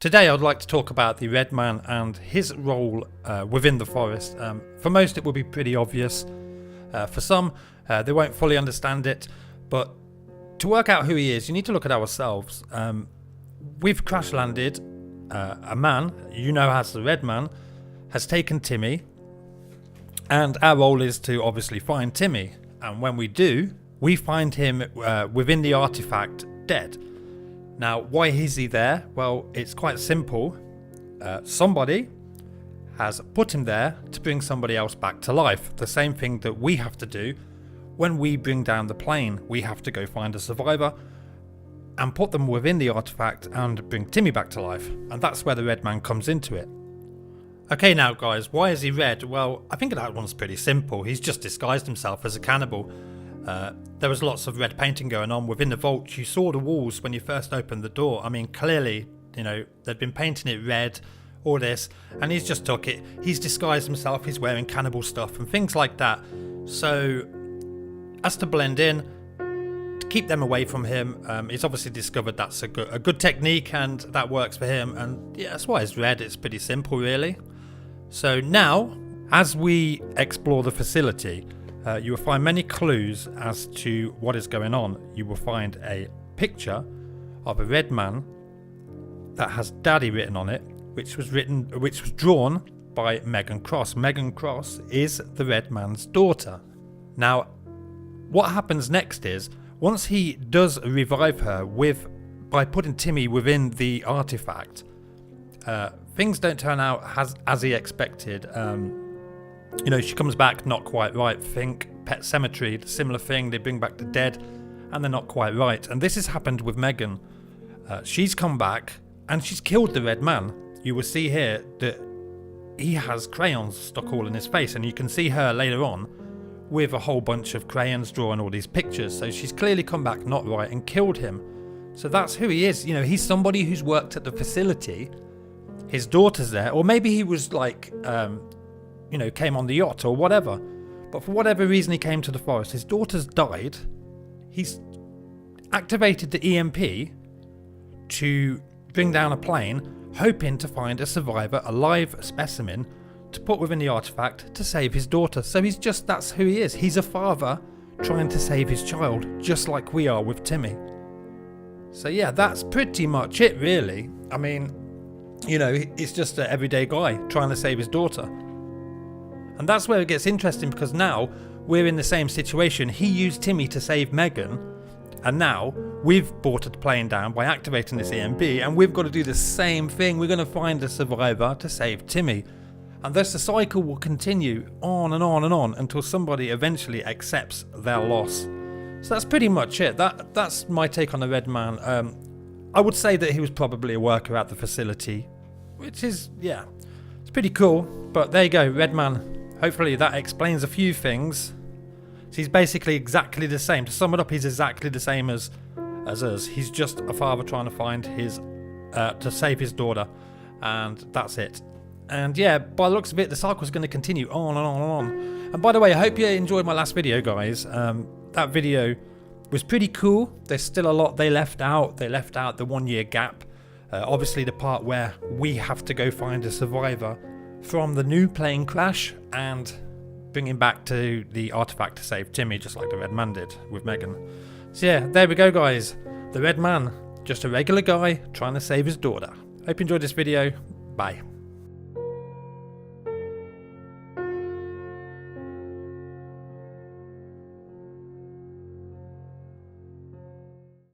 Today I'd like to talk about the Red Man and his role within the forest. For most it will be pretty obvious. For some they won't fully understand it, but to work out who he is you need to look at ourselves. We've crash landed. A man, you know as the Red Man, has taken Timmy, and our role is to obviously find Timmy, and when we do, we find him within the artifact dead. Now, why is he there? Well, it's quite simple. Somebody has put him there to bring somebody else back to life. The same thing that we have to do when we bring down the plane. We have to go find a survivor and put them within the artifact and bring Timmy back to life. And that's where the Red Man comes into it. Okay now guys, why is he red? Well, I think that one's pretty simple. He's just disguised himself as a cannibal. There was lots of red painting going on within the vault. You saw the walls when you first opened the door. I mean, clearly, you know, they'd been painting it red, all this, and he's just took it. He's disguised himself, he's wearing cannibal stuff and things like that. So, as to blend in, to keep them away from him, he's obviously discovered that's a good technique and that works for him. And yeah, that's why he's red. It's pretty simple, really. So now, as we explore the facility, you will find many clues as to what is going on. You will find a picture of a Red Man that has Daddy written on it, which was drawn by Megan Cross. Megan Cross is the Red Man's daughter. Now, what happens next is, once he does revive her by putting Timmy within the artifact, things don't turn out as he expected. You know, she comes back not quite right. Think Pet Cemetery, similar thing. They bring back the dead and they're not quite right. And this has happened with Megan. She's come back and she's killed the Red Man. You will see here that he has crayons stuck all in his face, and you can see her later on with a whole bunch of crayons drawing all these pictures. So she's clearly come back not right and killed him. So that's who he is. You know, he's somebody who's worked at the facility. His daughter's there, or maybe he was like you know, came on the yacht or whatever. But for whatever reason he came to the forest. His daughter's died. He's activated the EMP to bring down a plane, hoping to find a survivor, a live specimen, to put within the artifact to save his daughter. So that's who he is. He's a father trying to save his child, just like we are with Timmy. So yeah, that's pretty much it really. I mean, you know, it's just an everyday guy trying to save his daughter. And that's where it gets interesting, because now we're in the same situation. He used Timmy to save Megan, and now we've brought a plane down by activating this EMP, and we've got to do the same thing. We're going to find a survivor to save Timmy. And thus the cycle will continue on and on and on until somebody eventually accepts their loss. So that's pretty much it. That's my take on the Red Man. I would say that he was probably a worker at the facility, which is, yeah, it's pretty cool. But there you go, Red Man. Hopefully that explains a few things. So he's basically exactly the same. To sum it up, he's exactly the same as us. He's just a father trying to find to save his daughter, and that's it. And yeah, by the looks of it, the cycle's going to continue on and on and on. And by the way, I hope you enjoyed my last video, guys. That video was pretty cool. There's still a lot they left out. They left out the 1 year gap. Obviously the part where we have to go find a survivor from the new plane crash and bring him back to the artifact to save Timmy, just like the Red Man did with Megan. So yeah, there we go guys. The Red Man, just a regular guy trying to save his daughter. Hope you enjoyed this video. Bye.